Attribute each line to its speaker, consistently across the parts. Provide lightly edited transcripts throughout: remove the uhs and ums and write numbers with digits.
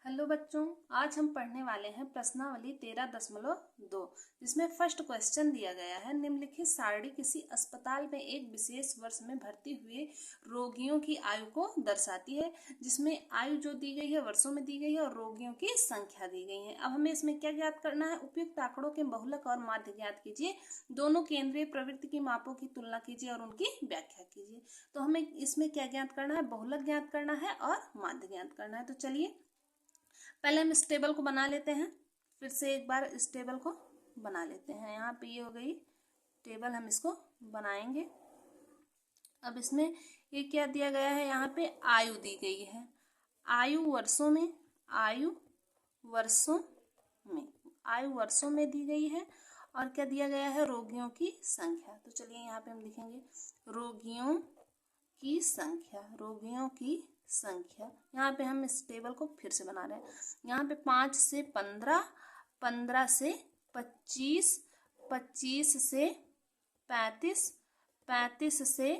Speaker 1: Hello बच्चों, आज हम पढ़ने वाले हैं प्रश्नावली 13.2 जिसमें फर्स्ट क्वेश्चन दिया गया है। निम्नलिखित सारणी किसी अस्पताल में एक विशेष वर्ष में भर्ती हुए रोगियों की आयु को दर्शाती है, जिसमें आयु जो दी गई है वर्षों में दी गई है और रोगियों की संख्या दी गई है। अब हमें इसमें क्या ज्ञात करना है? उपयुक्त आंकड़ों के बहुलक और माध्य ज्ञात कीजिए। दोनों केंद्रीय प्रवृत्ति की मापों की तुलना कीजिए और उनकी व्याख्या कीजिए। तो हमें इसमें क्या ज्ञात करना है? बहुलक ज्ञात करना है और माध्य ज्ञात करना है। तो चलिए पहले हम इस टेबल को बना लेते हैं। फिर से एक बार इस टेबल को बना लेते हैं। यहाँ पे ये हो गई टेबल, हम इसको बनाएंगे। अब इसमें ये क्या दिया गया है? यहाँ पे आयु दी गई है। आयु वर्षों में, आयु वर्षों में, आयु वर्षों में दी गई है। और क्या दिया गया है? रोगियों की संख्या। तो चलिए यहाँ पे हम लिखेंगे रोगियों की संख्या, रोगियों की संख्या। यहाँ पे हम इस टेबल को फिर से बना रहे हैं। यहाँ पे 5 से 15, 15 से 25, 25 से 35, 35 से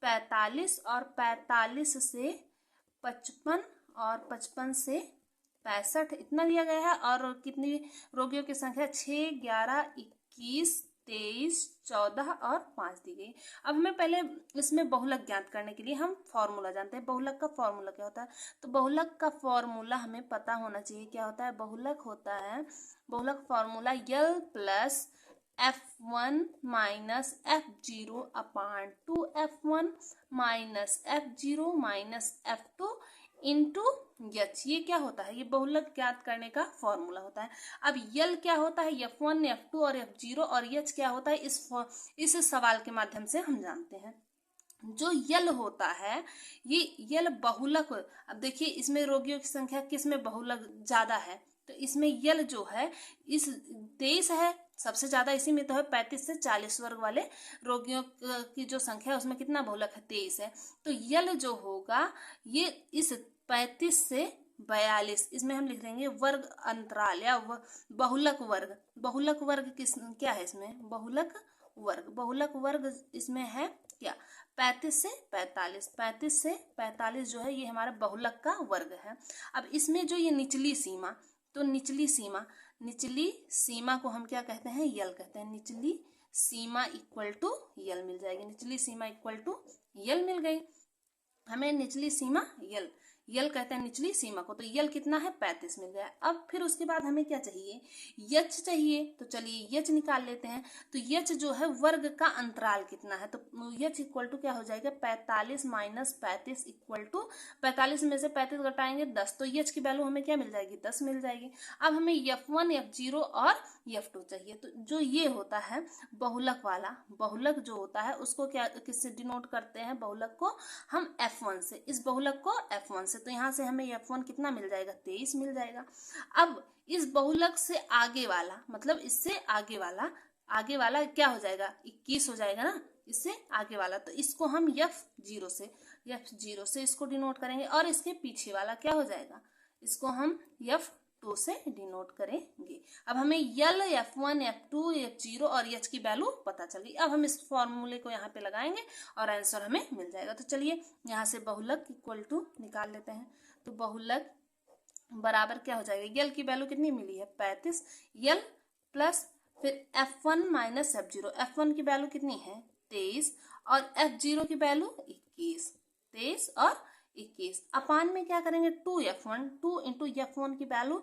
Speaker 1: 45 और 45 से 55 और 55 से 65 इतना दिया गया है। और कितनी रोगियों की संख्या? 6, 11, 21, 23, 14 और 5 दी गई। अब हमें पहले इसमें बहुलक ज्ञात करने के लिए हम फॉर्मूला जानते हैं। बहुलक का फॉर्मूला क्या होता है? तो बहुलक का फॉर्मूला हमें पता होना चाहिए। क्या होता है? बहुलक होता है, बहुलक formula L plus F1 minus F0 अपान 2F1 minus F0 minus F2 into H। ये क्या होता है? ये बहुलक ज्ञात करने का फॉर्मूला होता है। अब यल क्या होता है? F1, F2 और F0 और H क्या होता है? इस सवाल के माध्यम से हम जानते हैं। जो यल होता है, ये यल बहुलक। अब देखिए इसमें रोगियों की संख्या किस में बहुलक ज्यादा है? तो इसमें यल जो है इस 23 है, सबसे ज्यादा इसी में तो है। 35 से 40 वर्ग वाले रोगियों की जो संख्या है उसमें कितना बहुलक है? 23 है। तो यल जो होगा ये इस 35 से 42, इसमें हम लिख देंगे वर्ग अंतराल या बहुलक वर्ग। बहुलक वर्ग किस क्या है? इसमें बहुलक वर्ग, बहुलक वर्ग इसमें है क्या? 35 से 45, 35 से 45 जो है ये हमारा बहुलक का वर्ग है। अब इसमें जो ये निचली सीमा, तो निचली सीमा को हम क्या कहते हैं? यल कहते हैं। निचली सीमा इक्वल टू यल मिल जाएगी। निचली सीमा इक्वल टू यल मिल गई हमें। निचली सीमा यल कहते हैं निचली सीमा को। तो यल कितना है? 35 मिल गया। अब फिर उसके बाद हमें क्या चाहिए? यच चाहिए। तो चलिए यच निकाल लेते हैं। तो यच जो है वर्ग का अंतराल कितना है? तो यच इक्वल टू क्या हो जाएगा? 45 माइनस 35 इक्वल टू 45 में से 35 घटाएंगे 10, तो यच की वैल्यू हमें क्या मिल जाएगी? 10 मिल जाएगी। अब हमें F1, F0 और F2 चाहिए। तो जो ये होता है बहुलक वाला, बहुलक जो होता है उसको क्या किससे डिनोट करते हैं? बहुलक को हम F1 से, इस बहुलक को F1 से। तो यहाँ से हमें F1 कितना मिल जाएगा? 23 मिल जाएगा। अब इस बहुलक से आगे वाला, मतलब इससे आगे वाला क्या हो जाएगा? 21 हो जाएगा ना, इससे आगे वाला। तो इसको हम F0 से इसको डिनोट करेंगे। और इसके पीछे वाला क्या हो जाएगा? इसको हम F2 से डिनोट करेंगे। अब हमें L, F1, F2, F0 और H की वैल्यू पता चल गई। अब हम इस फॉर्मूले को यहाँ पे लगाएंगे और आंसर हमें मिल जाएगा। तो चलिए यहाँ से बहुलक इक्वल टू निकाल लेते हैं। तो बहुलक बराबर क्या हो जाएगा? यल की वैल्यू कितनी मिली है? 35। यल प्लस फिर F1 माइनस F0। F1 की वैल्यू कितनी है? 23 और F0 की वैल्यू 21। 23 और 21 अपान में क्या करेंगे? 2F1, 2 इंटू F1 की वैल्यू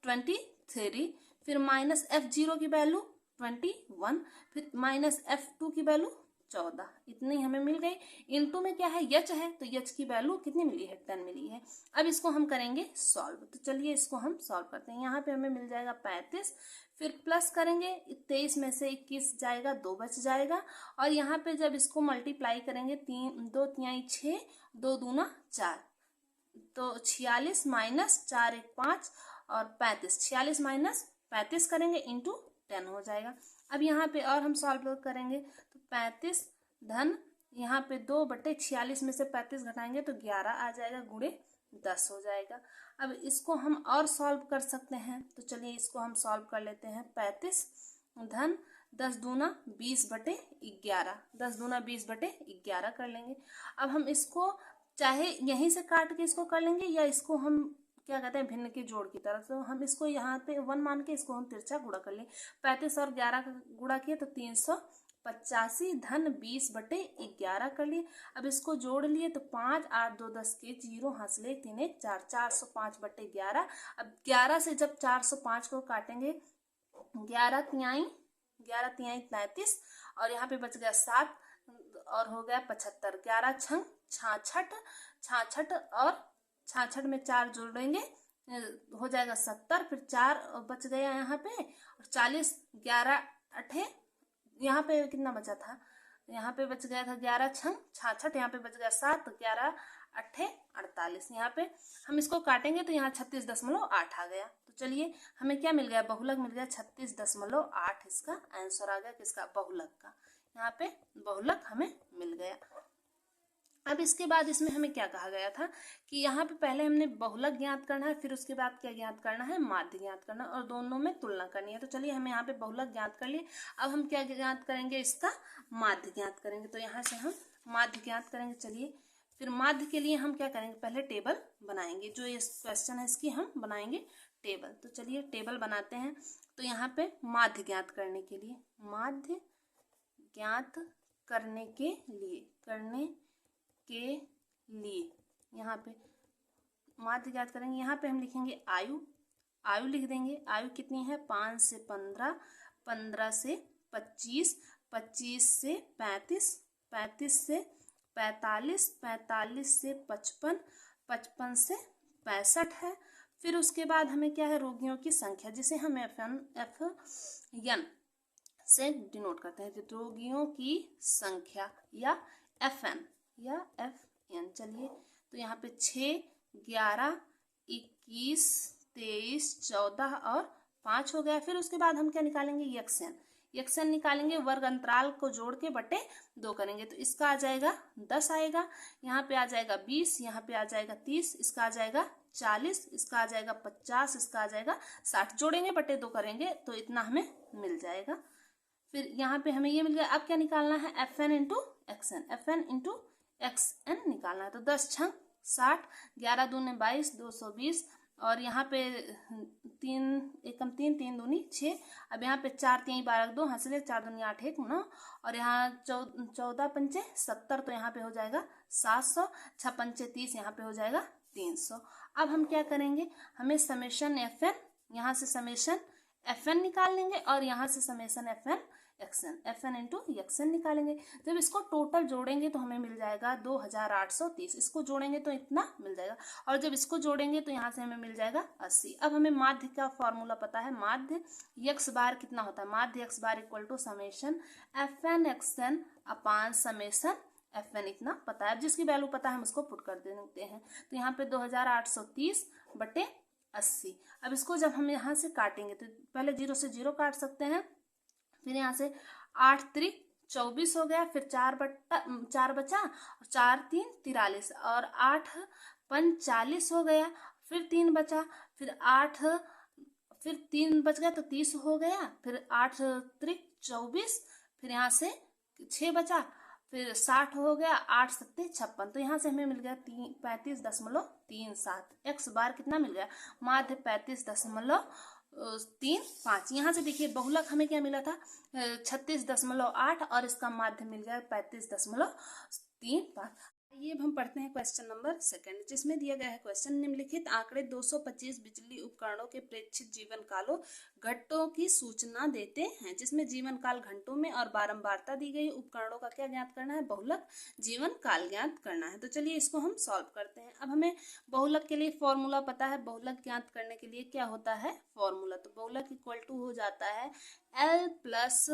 Speaker 1: 23, फिर माइनस F0 की वैल्यू 21, फिर माइनस F2 की वैल्यू 14। इतनी हमें मिल गई। इनटू में क्या है? यच है, तो यच की वैल्यू कितनी मिली है? 10 मिली है। अब इसको हम करेंगे सॉल्व। तो चलिए इसको हम सॉल्व करते हैं। यहाँ पे हमें मिल जाएगा 35, फिर प्लस करेंगे 23 में से 21 जाएगा, 2 बच जाएगा। और यहाँ पे जब इसको मल्टीप्लाई करेंगे 3, 2 तिहाई 6, 2 दूना 4, तो 46 माइनस 4 1 5 और 35, 46 माइनस 35 करेंगे इंटू 10 हो जाएगा। अब यहाँ पे और हम सॉल्व करेंगे तो 35 धन यहाँ पे 2/46 में से 35 घटाएंगे तो 11 आ जाएगा, गुणे 10 हो जाएगा। अब इसको हम और सॉल्व कर सकते हैं। तो चलिए इसको हम सॉल्व कर लेते हैं। 35 धन 10 दूना 20/11, 10 दूना 20/11 कर लेंगे। अब हम इसको चाहे यहीं से काट के इसको कर लेंगे या इसको हम क्या कहते हैं, भिन्न के जोड़ की तरह। तो हम इसको यहाँ पे 1 मान के इसको हम तिरछा गुणा कर लिए। 35 और 11 का गुणा किए तो 385 धन 20/11 कर लिए। अब इसको जोड़ लिए तो 5 8 2 10 के 0 हासिल 1 3 1 4 405/11। अब 11 से जब 405 को काटेंगे, 11 तिहाई 35 और यहाँ पे बच गया 7 और हो गया 75। 11 छंग 66, 66 और 66 में 4 जोड़ेंगे हो जाएगा 70, फिर 4 बच गया यहाँ पे और 40, 11 अठे, यहाँ पे कितना बचा था, यहाँ पे बच गया था 11 छंग 66, यहाँ पे बच गया 7, 11 अठे 48। यहाँ पे हम इसको काटेंगे तो यहाँ 36.8 आ गया। तो चलिए हमें क्या मिल गया, बहुलक मिल गया 36.8। इसका आंसर आ गया किसका, बहुलक का। यहाँ पे बहुलक हमें मिल गया। अब इसके बाद इसमें हमें क्या कहा गया था कि यहाँ पे पहले हमने बहुलक ज्ञात करना है, फिर उसके बाद क्या ज्ञात करना है, माध्य ज्ञात करना, और दोनों में तुलना करनी है। तो चलिए हमें यहाँ पे बहुलक ज्ञात कर लिए। अब हम क्या ज्ञात करेंगे, इसका माध्य ज्ञात करेंगे। तो यहाँ से हम माध्य ज्ञात करेंगे। चलिए फिर माध्य के लिए हम क्या करेंगे, पहले टेबल बनाएंगे। जो ये क्वेश्चन है इसकी हम बनाएंगे टेबल। तो चलिए टेबल बनाते हैं। तो यहाँ पे माध्य ज्ञात करने के लिए, माध्य ज्ञात करने के लिए यहाँ पे माध्य ज्ञात करेंगे। यहाँ पे हम लिखेंगे आयु, आयु लिख देंगे। आयु कितनी है, 5 से 15, 15 से 25, 25 से 35, 35 से 45, 45 से 55, 55 से 65 है। फिर उसके बाद हमें क्या है, रोगियों की संख्या, जिसे हम FN से डिनोट करते हैं। तो रोगियों की संख्या या FN या FN। चलिए तो यहाँ पे 6, 11, 21, 23, 14 और 5 हो गया। फिर उसके बाद हम क्या निकालेंगे, यक्षन। यक्षन निकालेंगे, वर्ग अंतराल को जोड़ के बटे 2 करेंगे। तो इसका आ जाएगा 10 आएगा, यहाँ पे आ जाएगा 20, यहाँ पे आ जाएगा 30, इसका आ जाएगा 40, इसका आ जाएगा 50, इसका आ जाएगा 60। जोड़ेंगे बटे 2 करेंगे तो इतना हमें मिल जाएगा। फिर यहाँ पे हमें ये मिल गया। अब क्या निकालना है, FN into XN, FN into XN निकालना है। तो 10 छंग 60, 11 दूनी 22, 220 और यहाँ पे 3 एकम 3, 3 दूनी 6। अब यहाँ पे 4 3 12 2 हासिल 4 दूनी 8 1 9 और यहाँ 14 पंचे 70, तो यहाँ पे हो जाएगा 700, 6 पंचे 30, यहाँ पे हो जाएगा 300। अब हम क्या करेंगे, हमें समेशन FN, यहाँ से समेशन FN निकाल लेंगे और यहाँ से summation FN XN, FN into XN निकालेंगे। जब इसको टोटल जोड़ेंगे तो हमें मिल जाएगा 2830। इसको जोड़ेंगे तो इतना मिल जाएगा और जब इसको जोड़ेंगे तो यहाँ से हमें मिल जाएगा 80। अब हमें माध्य का फॉर्मूला पता है, माध्य x बार कितना होता है, माध्य x bar equal to summation FN XN upon summation FN, इतना पता है। जिसकी वैल्यू पता है हम उसको पुट कर देते हैं। तो यहाँ पे 2830 बटे 80। अब इसको जब हम यहाँ से काटेंगे तो पहले 0 से 0 काट सकते हैं, फिर यहाँ से 8 त्रिक 24 हो गया, फिर 4 बचा और 4 3 43 और 8 5 40 हो गया, फिर 3 बचा, फिर 8 फिर 3 बच गया तो 30 हो गया, फिर 8 त्रिक 24, फिर यहाँ से 6 बचा, फिर 60 हो गया, 8 सत्ते 56। तो यहाँ से हमें मिल गया 35.37। एक्स बार कितना मिल गया, माध्य 35.35। यहाँ से देखिए बहुलक हमें क्या मिला था 36.8 और इसका माध्य मिल गया 35.35। ये अब हम पढ़ते हैं क्वेश्चन नंबर 2, जिसमें दिया गया है क्वेश्चन, निम्नलिखित आंकड़े 225 बिजली उपकरणों के प्रेक्षित जीवन कालों घंटों की सूचना देते हैं, जिसमें जीवन काल घंटों में और बारंबारता दी गई। उपकरणों का क्या ज्ञात करना है, बहुलक जीवन काल ज्ञात करना है। तो चलिए इसको हम सॉल्व करते हैं। अब हमें बहुलक के लिए फॉर्मूला पता है, बहुलक ज्ञात करने के लिए क्या होता है फॉर्मूला, तो बहुलक इक्वल टू हो जाता है L plus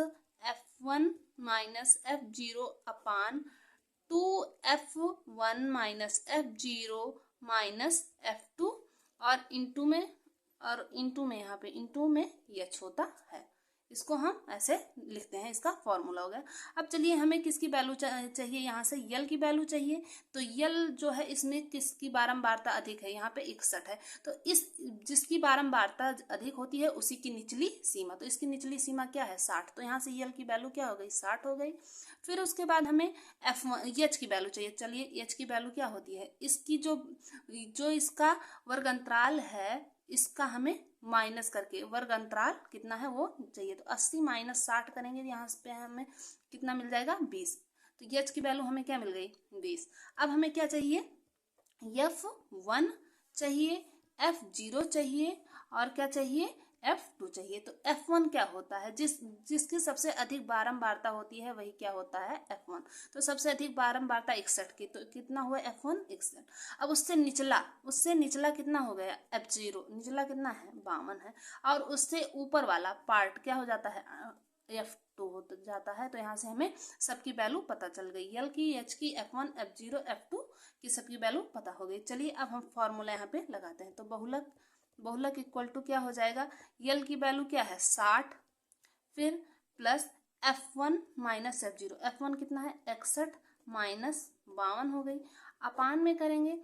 Speaker 1: F1 minus F0 अपान 2F1 minus F0 minus F2 और इंटू में यहाँ पे इंटू में H होता है। इसको हम ऐसे लिखते हैं, इसका फॉर्मूला हो गया। अब चलिए हमें किसकी वैल्यू चाहिए, यहाँ से यल की वैल्यू चाहिए। तो यल जो है इसमें किसकी बारंबारता अधिक है, यहाँ पे 61 है। तो इस जिसकी बारंबारता अधिक होती है उसी की निचली सीमा, तो इसकी निचली सीमा क्या है 60, तो यहाँ से यल की वैल्यू क्या हो गई 60 हो गई। फिर उसके बाद हमें एच की वैल्यू चाहिए। चलिए एच की वैल्यू क्या होती है, इसकी जो इसका वर्ग अंतराल है इसका हमें माइनस करके वर्ग अंतराल कितना है वो चाहिए। तो 80 माइनस 60 करेंगे, यहाँ पे हमें कितना मिल जाएगा 20। तो एच की वैल्यू हमें क्या मिल गई 20। अब हमें क्या चाहिए, F1 चाहिए, F0 चाहिए और क्या चाहिए F2 चाहिए। तो F1 क्या होता है, जिसकी सबसे अधिक बारंबारता होती है वही क्या होता है F1। तो सबसे अधिक बारंबारता 61 की, तो कितना हुआ F1 61। अब उससे निचला कितना हो गया F0, निचला कितना है 52 है। और उससे ऊपर वाला पार्ट क्या हो जाता है F2 हो जाता है। तो यहाँ से हमें सबकी वैल्यू पता चल गई, यल की, एच की, F1, F0, F2 की सबकी वैल्यू पता हो गई। चलिए अब हम फॉर्मूला यहाँ पे लगाते हैं। तो बहुलक इक्वल टू क्या हो जाएगा, यल की वैल्यू क्या है 60, फिर plus F1 minus F0, F1 कितना है 61 माइनस 52 हो गई, अपान में करेंगे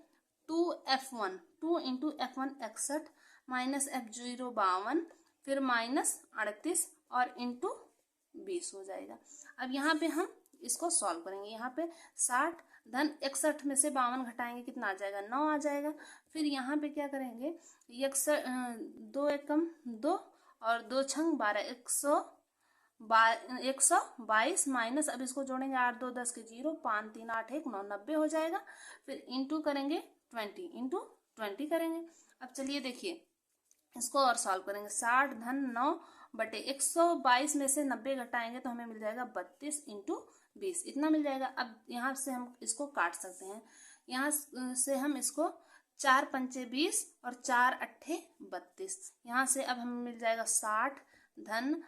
Speaker 1: 2F1, 2 into F1 61 minus F0 52, फिर माइनस 38 और इंटू 20 हो जाएगा। अब यहाँ पे हम इसको सॉल्व करेंगे, यहाँ पे 60 धन 61 में से 52 घटाएंगे कितना आ जाएगा 9 आ जाएगा। फिर यहाँ पे क्या करेंगे 2 एकम 2 और 2 छंग 12, 122 माइनस, अब इसको जोड़ेंगे 8 2 10 के 0, 5 3 8 1 9, 90 हो जाएगा। फिर इंटू करेंगे 20, इंटू 20 करेंगे। अब चलिए देखिए इसको और सॉल्व करेंगे, 60 धन 9 बटे 122 में से 90 घटाएंगे तो हमें मिल जाएगा 32 इंटू 20, इतना मिल जाएगा। अब यहाँ से हम इसको काट सकते हैं, यहाँ से हम इसको 4 पंचे 20 और 4 अट्ठे 32, यहाँ से अब हमें मिल जाएगा 60 धन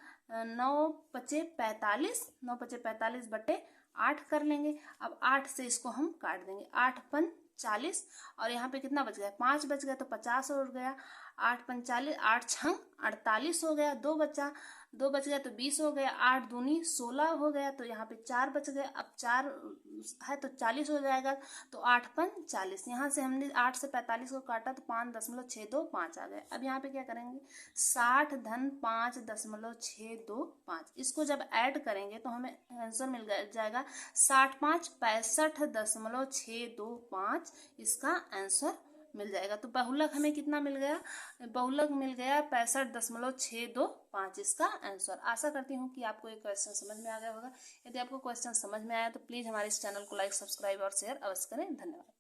Speaker 1: 9 पचे 45, 9 पचे 45 बटे 8 कर लेंगे। अब 8 से इसको हम काट देंगे, 8 पन 40 और यहाँ पे कितना बच गया 5 बच गया, तो 50 हो गया, 8 45, 8 छंग 48 हो गया, 2 बच गया तो 20 हो गया, 8 दूनी 16 हो गया, तो यहाँ पे 4 बच गया। अब 4 है तो 40 हो जाएगा, तो 8 पन 40, यहाँ से हमने 8 से 45 को काटा तो 5.625 आ गए। अब यहाँ पे क्या करेंगे 60 धन 5.625, इसको जब ऐड करेंगे तो हमें आंसर मिल जाएगा 60 5 65.625, इसका आंसर मिल जाएगा। तो बहुलक हमें कितना मिल गया, बहुलक मिल गया 65.625, इसका आंसर। आशा करती हूँ कि आपको ये क्वेश्चन समझ में आ गया होगा। यदि आपको क्वेश्चन समझ में आया तो प्लीज़ हमारे इस चैनल को लाइक, सब्सक्राइब और शेयर अवश्य करें। धन्यवाद।